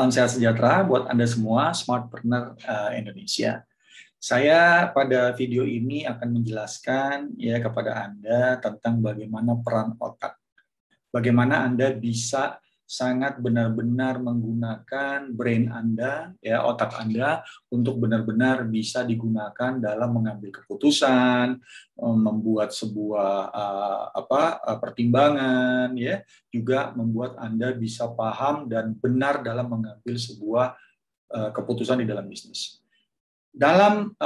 Salam sehat sejahtera buat Anda semua, Smartpreneur Indonesia. Saya pada video ini akan menjelaskan ya kepada Anda tentang bagaimana peran otak. Bagaimana Anda bisa sangat benar-benar menggunakan brain Anda, ya otak Anda untuk benar-benar bisa digunakan dalam mengambil keputusan, membuat sebuah pertimbangan, ya juga membuat Anda bisa paham dan benar dalam mengambil sebuah keputusan di dalam bisnis. Dalam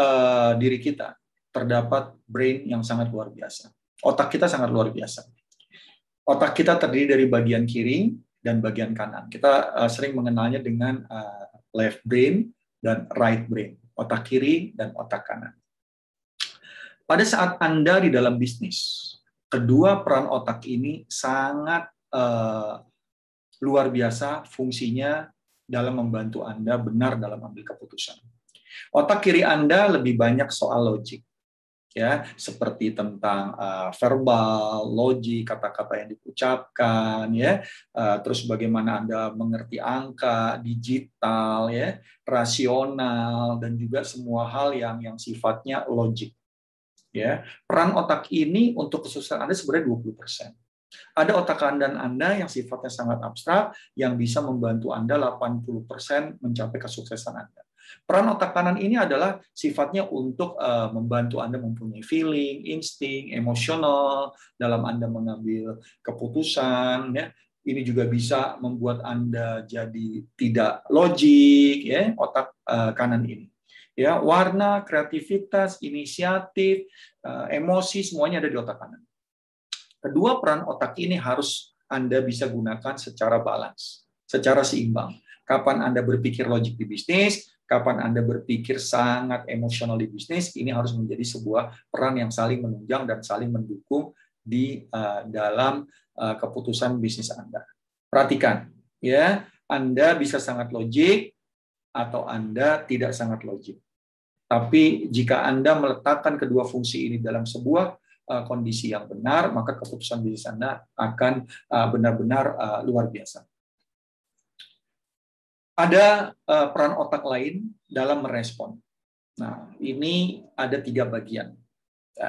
diri kita terdapat brain yang sangat luar biasa. Otak kita sangat luar biasa. Otak kita terdiri dari bagian kiri dan bagian kanan. Kita sering mengenalnya dengan left brain dan right brain, otak kiri dan otak kanan. Pada saat Anda di dalam bisnis, kedua peran otak ini sangat luar biasa fungsinya dalam membantu Anda benar dalam ambil keputusan. Otak kiri Anda lebih banyak soal logik. Ya, seperti tentang verbal, logik, kata-kata yang diucapkan, ya, terus bagaimana Anda mengerti angka, digital, ya, rasional, dan juga semua hal yang sifatnya logik. Ya, peran otak ini untuk kesuksesan Anda sebenarnya 20%. Ada otak kanan Anda yang sifatnya sangat abstrak, yang bisa membantu Anda 80% mencapai kesuksesan Anda. Peran otak kanan ini adalah sifatnya untuk membantu Anda mempunyai feeling, insting, emosional dalam Anda mengambil keputusan. Ya. Ini juga bisa membuat Anda jadi tidak logik, ya, otak kanan ini. Ya, warna, kreativitas, inisiatif, emosi, semuanya ada di otak kanan. Kedua peran otak ini harus Anda bisa gunakan secara balance, secara seimbang. Kapan Anda berpikir logik di bisnis, kapan Anda berpikir sangat emosional di bisnis, ini harus menjadi sebuah peran yang saling menunjang dan saling mendukung di dalam keputusan bisnis Anda. Perhatikan, ya, Anda bisa sangat logik atau Anda tidak sangat logik. Tapi jika Anda meletakkan kedua fungsi ini dalam sebuah kondisi yang benar, maka keputusan bisnis Anda akan benar-benar luar biasa. Ada peran otak lain dalam merespon. Nah, ini ada 3 bagian.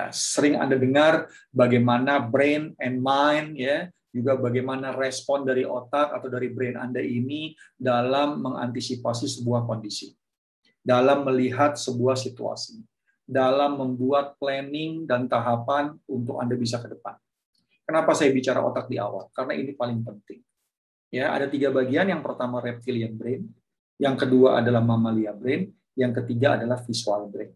Sering Anda dengar bagaimana brain and mind, ya, juga bagaimana respon dari otak atau dari brain Anda ini dalam mengantisipasi sebuah kondisi, dalam melihat sebuah situasi, dalam membuat planning dan tahapan untuk Anda bisa ke depan. Kenapa saya bicara otak di awal? Karena ini paling penting. Ya, ada 3 bagian. Yang pertama reptilian brain, yang kedua adalah mamalia brain, yang ketiga adalah visual brain.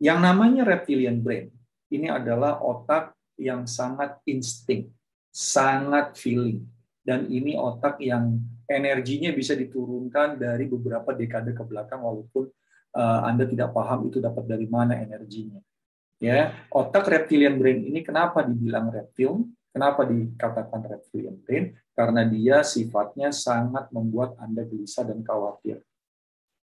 Yang namanya reptilian brain ini adalah otak yang sangat insting, sangat feeling, dan ini otak yang energinya bisa diturunkan dari beberapa dekade ke belakang walaupun Anda tidak paham itu dapat dari mana energinya. Ya, otak reptilian brain ini kenapa dibilang reptil? Kenapa dikatakan reptilian brain? Karena dia sifatnya sangat membuat Anda gelisah dan khawatir.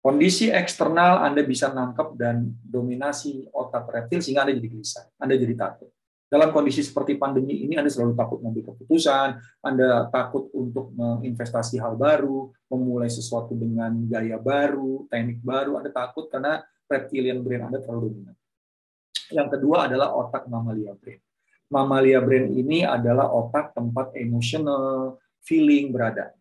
Kondisi eksternal Anda bisa nangkep dan dominasi otak reptil sehingga Anda jadi gelisah, Anda jadi takut. Dalam kondisi seperti pandemi ini, Anda selalu takut mengambil keputusan, Anda takut untuk menginvestasi hal baru, memulai sesuatu dengan gaya baru, teknik baru, Anda takut karena reptilian brain Anda terlalu dominan. Yang kedua adalah otak mamalia brain. Mamalia brain ini adalah otak tempat emotional, feeling berada.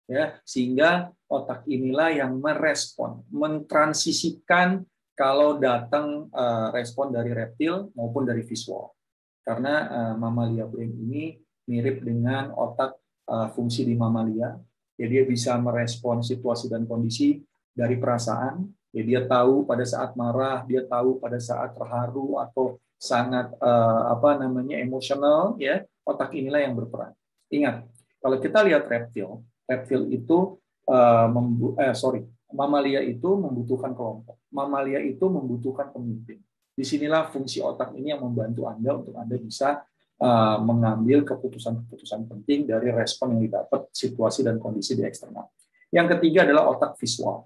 Ya, sehingga otak inilah yang merespon, mentransisikan kalau datang respon dari reptil maupun dari visual. Karena mamalia brain ini mirip dengan otak fungsi di mamalia, ya dia bisa merespon situasi dan kondisi dari perasaan, ya dia tahu pada saat marah, dia tahu pada saat terharu atau sangat emosional, ya otak inilah yang berperan. Ingat, kalau kita lihat reptil itu mamalia itu membutuhkan kelompok, mamalia itu membutuhkan pemimpin. Disinilah fungsi otak ini yang membantu Anda untuk Anda bisa mengambil keputusan-keputusan penting dari respon yang didapat situasi dan kondisi di eksternal. Yang ketiga adalah otak visual.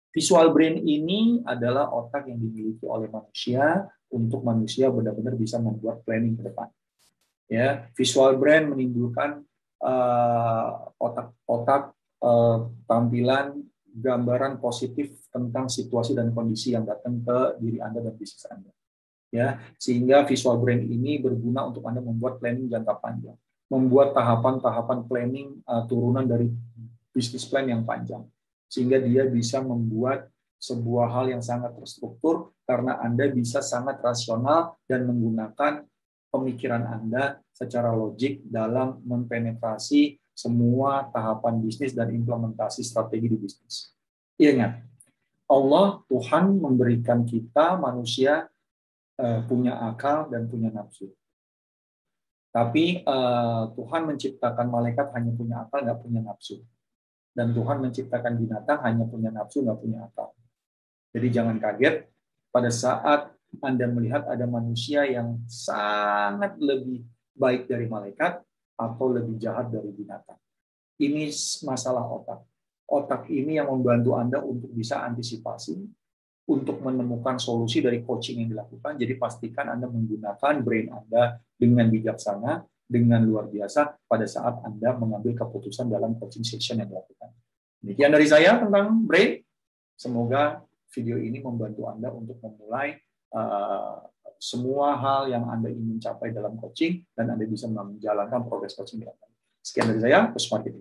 Visual brain ini adalah otak yang dimiliki oleh manusia untuk manusia benar-benar bisa membuat planning ke depan. Ya, visual brain menimbulkan otak tampilan gambaran positif tentang situasi dan kondisi yang datang ke diri Anda dan bisnis Anda. Ya, sehingga visual brain ini berguna untuk Anda membuat planning jangka panjang, membuat tahapan-tahapan planning turunan dari bisnis plan yang panjang, sehingga dia bisa membuat sebuah hal yang sangat terstruktur karena Anda bisa sangat rasional dan menggunakan pemikiran Anda secara logik dalam mempenetrasi semua tahapan bisnis dan implementasi strategi di bisnis. Ingat, Allah, Tuhan memberikan kita manusia punya akal dan punya nafsu. Tapi Tuhan menciptakan malaikat hanya punya akal, nggak punya nafsu. Dan Tuhan menciptakan binatang hanya punya nafsu, nggak punya akal. Jadi jangan kaget pada saat Anda melihat ada manusia yang sangat lebih baik dari malaikat atau lebih jahat dari binatang. Ini masalah otak. Otak ini yang membantu Anda untuk bisa antisipasi, untuk menemukan solusi dari coaching yang dilakukan. Jadi pastikan Anda menggunakan brain Anda dengan bijaksana, dengan luar biasa pada saat Anda mengambil keputusan dalam coaching session yang dilakukan. Demikian dari saya tentang brain. Semoga video ini membantu Anda untuk memulai semua hal yang Anda ingin capai dalam coaching dan Anda bisa menjalankan progres coaching dengan baik. Sekian dari saya, Kusmarkit.